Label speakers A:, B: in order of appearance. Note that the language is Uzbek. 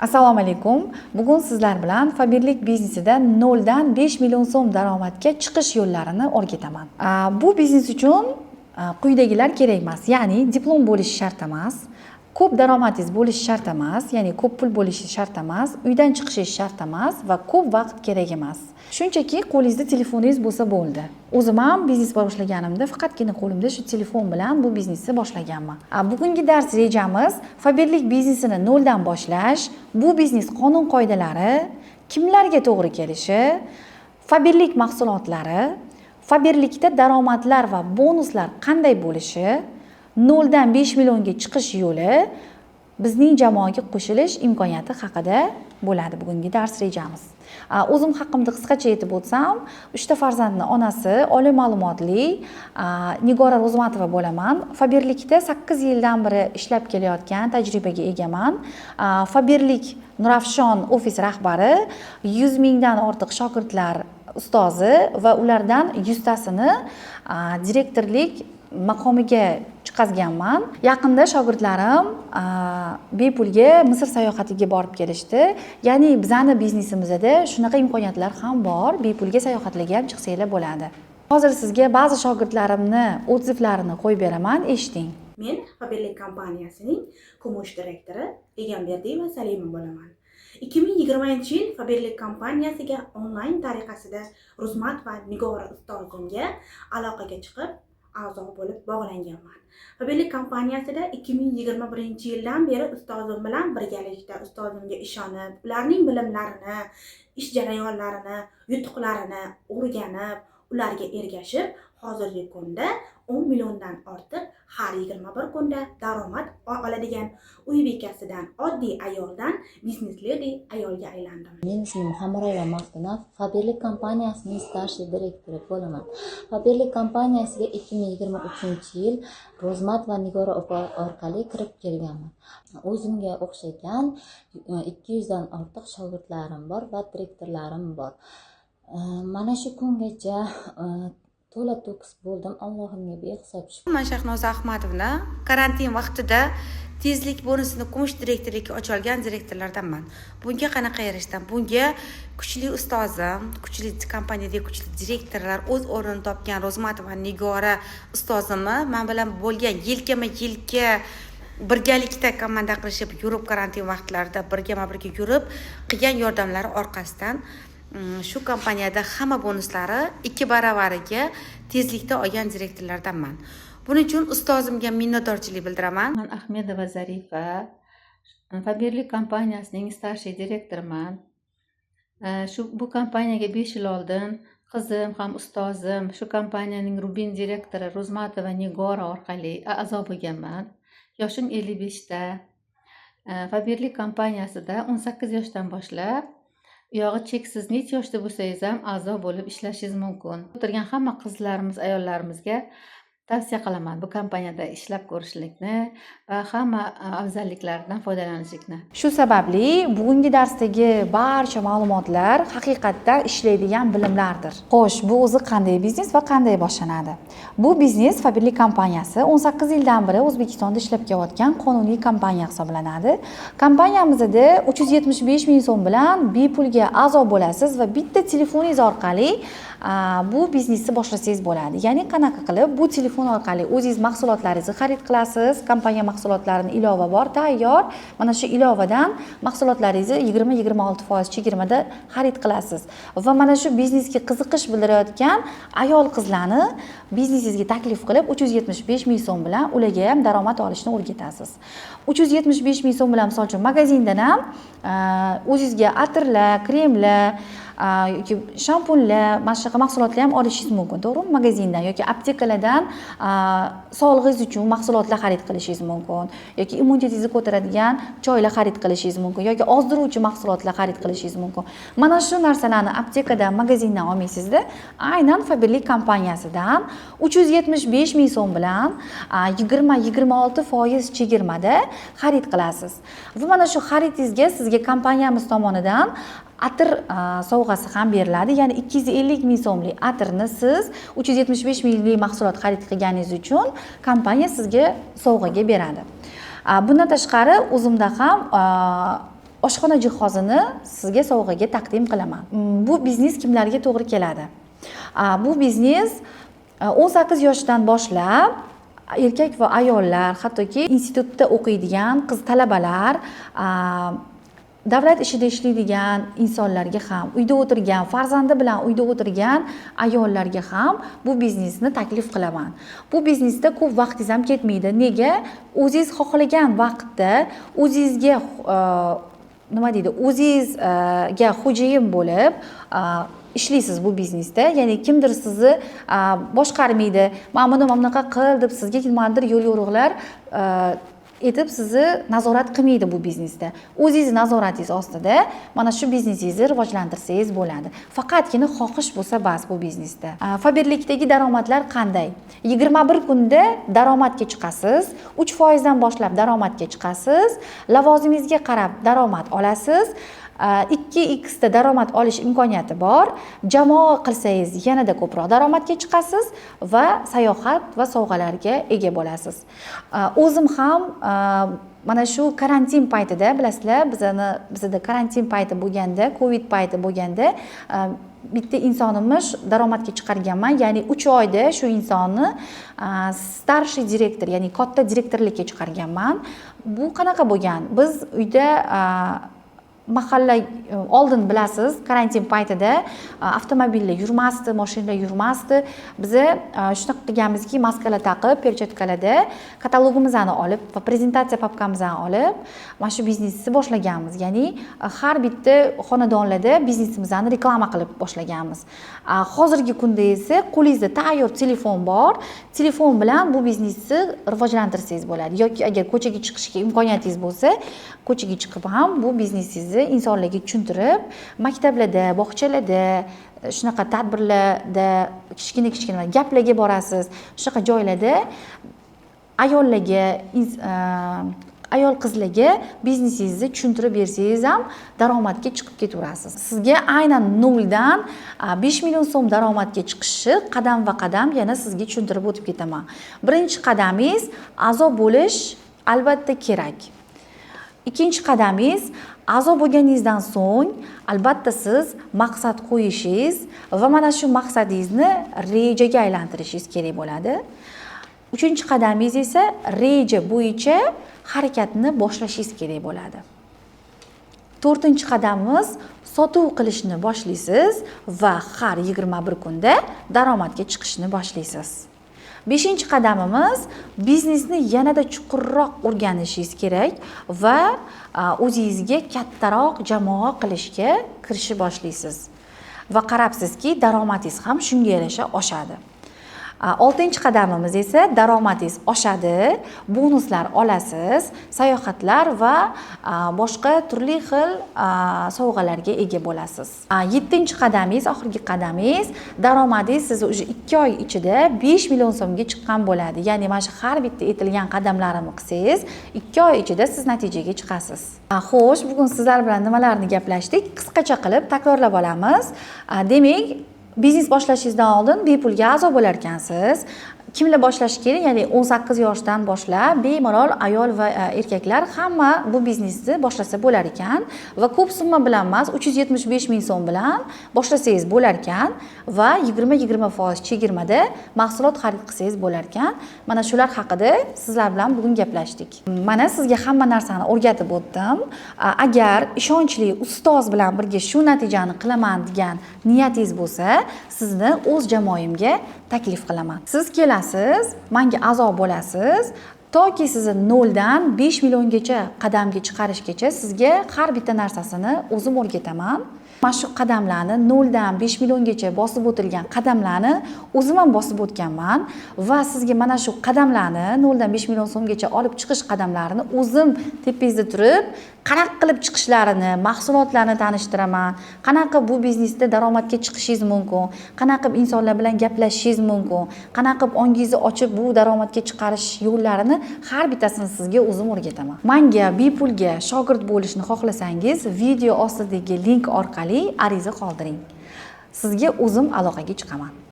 A: Assalomu alaykum. Bugun sizlar bilan Fabirlik biznesida 0 dan 5 million so'm daromadga chiqish yo'llarini o'rgataman. Bu biznes uchun quyidagilar kerak emas. Ya'ni diplom bo'lishi shart emas. Ko'p daromadingiz bo'lishi shart emas, ya'ni ko'p pul bo'lishi shart emas, uydan chiqishingiz shart emas va ko'p vaqt kerak emas. Shunchaki qo'lingizda telefoningiz bo'lsa bo'ldi. O'zim ham biznes boshlaganimda faqatgina qo'limda shu telefon bilan bu biznesni boshlaganman. Bugungi dars rejamiz Fabirlik biznesini 0 dan boshlash, bu biznes qonun qoidalari, kimlarga to'g'ri kelishi, Fabirlik mahsulotlari, Fabirlikda daromadlar va bonuslar qanday bo'lishi, 0 dan 5 millionga chiqish yo'li, bizning jamoaga qo'shilish imkoniyati haqida bo'ladi bugungi dars rejamiz. O'zim haqimda qisqacha aytib o'tsam, 3 ta farzandning onasi, oliy ma'lumotli Nigora Ro'zmatova bo'laman. Fabirlikda 8 yildan beri ishlab kelayotgan tajribaga egaman. Fabirlik Nurafshon ofis rahbari, 100 mingdan ortiq shogirdlar ustozi va ulardan 100 tasini direktorlik maqomiga chiqazganman. Yaqinda shogirdlarim bepulga Misr sayohatiga borib kelishdi. Ya'ni bizning biznesimizda shunaqa imkoniyatlar ham bor. Bepulga sayohatlarga ham chiqsanglar bo'ladi. Hozir sizga ba'zi shogirdlarimni odzivlarini qo'yib beraman, eshiting.
B: Men Fabirlik kompaniyasining kumush direktori Egamberdiyeva Salima bo'laman. 2020-yil Fabirlik kompaniyasiga onlayn tariqasida Ro'zmat va Nigora ustozimga aloqaga chiqib a'zo bo'lib bog'langanman. Fabirlik kompaniyasida 2021-yildan beri ustozim bilan birgalikda ustozimga ishonib, ularning bilimlarini, ish jarayonlarini, yutuqlarini o'rganib, ularga ergashib, hozirgi kunda 10 milliondan ortiq har 21 kunda daromad oladigan uy bekasidan, oddiy ayoldan biznes ledi ayolga aylandim.
C: Men ismim Hamroya Maqtunov, Fabirlik kompaniyasining starshi direktori bo'laman. Fabirlik kompaniyasiga 2023-yil Ro'zmat va Nigora orqali kirib kelganman. O'zimga o'xshagan 200 dan ortiq shogirdlarim bor va direktorlarim bor. Mana shu kungacha to'la to'kis bo'ldim. Allohimga behisob shukr.
D: Men Shahnoza Ahmadovna karantin vaqtida tezlik bonusini kumush direktorlikka ochilgan direktorlardanman. Bunga qanaqa erishdim? Bunga kuchli ustozim, kuchli kompaniyadagi kuchli direktorlar, o'z o'rnini topgan Ro'zmat va Nigora ustozimni men bilan bo'lgan yelkama-yelka birgalikda komanda qilishib yurib, karantin vaqtlarida birga yurib, qilgan yordamlari orqasidan shu kompaniyada hamma bonuslari 2 baravariga tezlikda olgan direktorlardanman. Buning uchun ustozimga minnatdorchilik bildiraman.
E: Men Ahmedova Zarifa, Fabirlik kompaniyasining starshi direktoriman. Bu kompaniyaga 5 yil oldin qizim ham ustozim, shu kompaniyaning Rubin direktori Ro'zmatova Nigora orqali a'zo bo'lganman. Yoshim 55 da. Fabirlik kompaniyasida 18 yoshdan boshlab uyog'i cheksiz, necha yoshda bo'lsangiz ham a'zo bo'lib ishlashingiz mumkin. O'tirgan hamma qizlarimiz, ayollarimizga tavsiya qilaman bu kompaniyada ishlab ko'rishlikni va hamma afzalliklardan foydalanishlikni.
A: Shu sababli bugungi darsdagi barcha ma'lumotlar haqiqatda ishlaydigan bilimlardir. Xo'sh, bu o'zi qanday biznes va qanday boshlanadi? Bu biznes Fabirlik kompaniyasi 18 yildan beri O'zbekistonda ishlab kelayotgan qonuniy kompaniya hisoblanadi. Kompaniyamizda 375 ming so'm bilan bepulga a'zo bo'lasiz va bitta telefoningiz orqali bu biznesni boshlasangiz bo'ladi. Ya'ni qanaqa qilib bu telefon orqali o'zingiz mahsulotlaringizni xarid qilasiz. Kompaniya mahsulotlarining ilova bor, tayyor. Mana shu ilovadan mahsulotlaringizni 20-26% chegirmada xarid qilasiz. Va mana shu biznesga qiziqish bildirayotgan ayol qizlarni biznesingizga taklif qilib 375 ming so'm bilan ularga ham daromad olishni o'rgatasiz. 375 ming so'm bilan misol uchun magazindan ham o'zingizga atirlar, kremlar yoki shampunlar, mana shunaqa mahsulotlar ham olishingiz mumkin, to'g'rimi? Magazindan yoki aptekalardan sog'lig'ingiz uchun mahsulotlar xarid qilishingiz mumkin, yoki immunitetingizni ko'taradigan choylar xarid qilishingiz mumkin, yoki ozdiruvchi mahsulotlar xarid qilishingiz mumkin. Mana shu narsalarni aptekadan, magazindan olmaysizda, aynan Fabirlik kompaniyasidan 375 ming so'm bilan 20-26% chegirmada xarid qilasiz. Va mana shu xaridingizga sizga kompaniyamiz tomonidan atir sovg'asi ham beriladi. Ya'ni 250 ming so'mlik atirni siz 375 minglik mahsulot xarid qilganingiz uchun kompaniya sizga sovg'aga beradi. Bundan tashqari o'zimda ham oshxona jihozini sizga sovg'aga taqdim qilaman. Bu biznes kimlarga to'g'ri keladi? Bu biznes 18 yoshdan boshlab erkak va ayollar, hattoki institutda o'qiydigan qiz talabalar, davlat ishida ishlaydigan insonlarga ham, uyda o'tirgan, farzandi bilan uyda o'tirgan ayollarga ham bu biznesni taklif qilaman. Bu biznesda ko'p vaqtingiz ham ketmaydi. Nega? O'zingiz xohlagan vaqtda o'zingizga nima deydi, o'zingizga xo'jayin bo'lib ishlaysiz bu biznesda. Ya'ni kimdir sizni boshqarmaydi. "Men buni bunaqa qil" deb sizga kimlardir yo'l yo'riqlar etib sizni nazorat qilmaydi bu biznesda. O'zingiz nazoratingiz ostida mana shu biznesingizni rivojlantirsangiz bo'ladi. Faqatgina xohish bo'lsa bas bu biznesda. Faberlikdagi daromadlar qanday? 21 kunda daromadga chiqasiz, 3% dan boshlab daromadga chiqasiz, lavozimingizga qarab daromad olasiz. 2x da daromad olish imkoniyati bor. Jamoa qilsangiz yanada ko'proq daromadga chiqasiz va sayohat va sovg'alarga ega bo'lasiz. O'zim ham mana shu karantin paytida, bilasizlar, bizda karantin payti bo'lganda, Covid payti bo'lganda bitta insonimiz daromadga chiqarganman. Ya'ni 3 oyda shu insonni starshi direktor, ya'ni katta direktorlikka chiqarganman. Bu qanaqa bo'lgan? Biz uyda mahalla oldin bilasiz, karantin paytida avtomobillar yurmasdi, mashinalar yurmasdi. Biza shunaqa qilganmizki, maskalar taqib, perchatkalarda katalogimizni olib va prezentatsiya papkamizni olib, mana shu biznesni boshlaganmiz. Ya'ni har bitta xonadonlarda biznesimizni reklama qilib boshlaganmiz. Hozirgi kunda esa qo'lingizda tayyor telefon bor. Telefon bilan bu biznesni rivojlantirsangiz bo'ladi. Yoki agar ko'chaga chiqishga imkoniyatingiz bo'lsa, ko'chaga chiqib ham bu biznesingizni insonlarga tushuntirib, maktablarda, bog'chalarda, shunaqa tadbirlarda, kichkina gaplarga borasiz. Shunaqa joylarda ayollarga, ayol qizlarga biznesingizni tushuntirib bersangiz ham daromadga chiqib ketaverasiz. Sizga aynan noldan 5 million so'm daromadga chiqishi qadam va qadam yana sizga tushuntirib o'tib ketaman. Birinchi qadamingiz a'zo bo'lish albatta kerak. Ikkinchi qadamingiz a'zo bo'lganingizdan so'ng albatta siz maqsad qo'yishingiz va mana shu maqsadingizni rejaga aylantirishingiz kerak bo'ladi. Uchinchi qadamingiz esa reja bo'yicha harakatni boshlashingiz kerak bo'ladi. To'rtinchi qadamimiz sotuv qilishni boshlaysiz va har 21 kunda daromadga chiqishni boshlaysiz. Beshinchi qadamimiz biznesni yanada chuqurroq o'rganishingiz kerak va o'zingizga kattaroq jamoa qilishga kirishib boshlaysiz. Va qarabsizki, daromadingiz ham shunga yarasha oshadi. 6-chi qadamimiz esa daromadingiz oshadi, bonuslar olasiz, sayohatlar va boshqa turli xil sovg'alarga ega bo'lasiz. 7-chi qadamingiz, oxirgi qadamingiz, daromadingiz siz уже 2 oy ichida 5 million so'mga chiqqan bo'ladi. Ya'ni mana shu har bitta aytilgan qadamlarimni qilsangiz, 2 oy ichida siz natijaga chiqasiz. Xo'sh, bugun sizlar bilan nimalarni gaplashdik? Qisqacha qilib takrorlab olamiz. Demak, biznes boshlashingizdan oldin bepulga a'zo bo'lar ekansiz. Kimlar boshlashi kerak? Ya'ni 18 yoshdan boshlab bemalol ayol va erkaklar hamma bu biznesni boshlasa bo'lar ekan va ko'p summa bilan emas, 375 ming so'm bilan boshlasangiz bo'lar ekan va 20% chegirmada mahsulot xarid qilsangiz bo'lar ekan. Mana shular haqida sizlar bilan bugun gaplashdik. Mana sizga hamma narsani o'rgatib o'tdim. Agar ishonchli ustoz bilan birga shu natijani qilaman degan niyatingiz bo'lsa, sizni o'z jamoamga taklif qilaman. Siz kelasiz, menga a'zo bo'lasiz. Toki sizni 0 dan 5 milliongacha qadamga chiqarishgacha sizga har bitta narsasini o'zim o'rgataman. Mana shu qadamlarni 0 dan 5 milliongacha bosib o'tilgan qadamlarni o'zim ham bosib o'tganman va sizga mana shu qadamlarni 0 dan 5 million so'mgacha olib chiqish qadamlarini o'zim tepangizda turib, qanaqa qilib chiqishlarini, mahsulotlarni tanishtiraman, qanaqa bu biznesda daromadga chiqishingiz mumkin, qanaqa qilib insonlar bilan gaplashishingiz mumkin, qanaqa qilib ongingizni ochib bu daromadga chiqarish yo'llarini har bittasini sizga o'zim o'rgataman. Menga bepulga shogird bo'lishni xohlasangiz, video ostidagi link orqali ariza qoldiring. Sizga o'zim aloqaga chiqaman.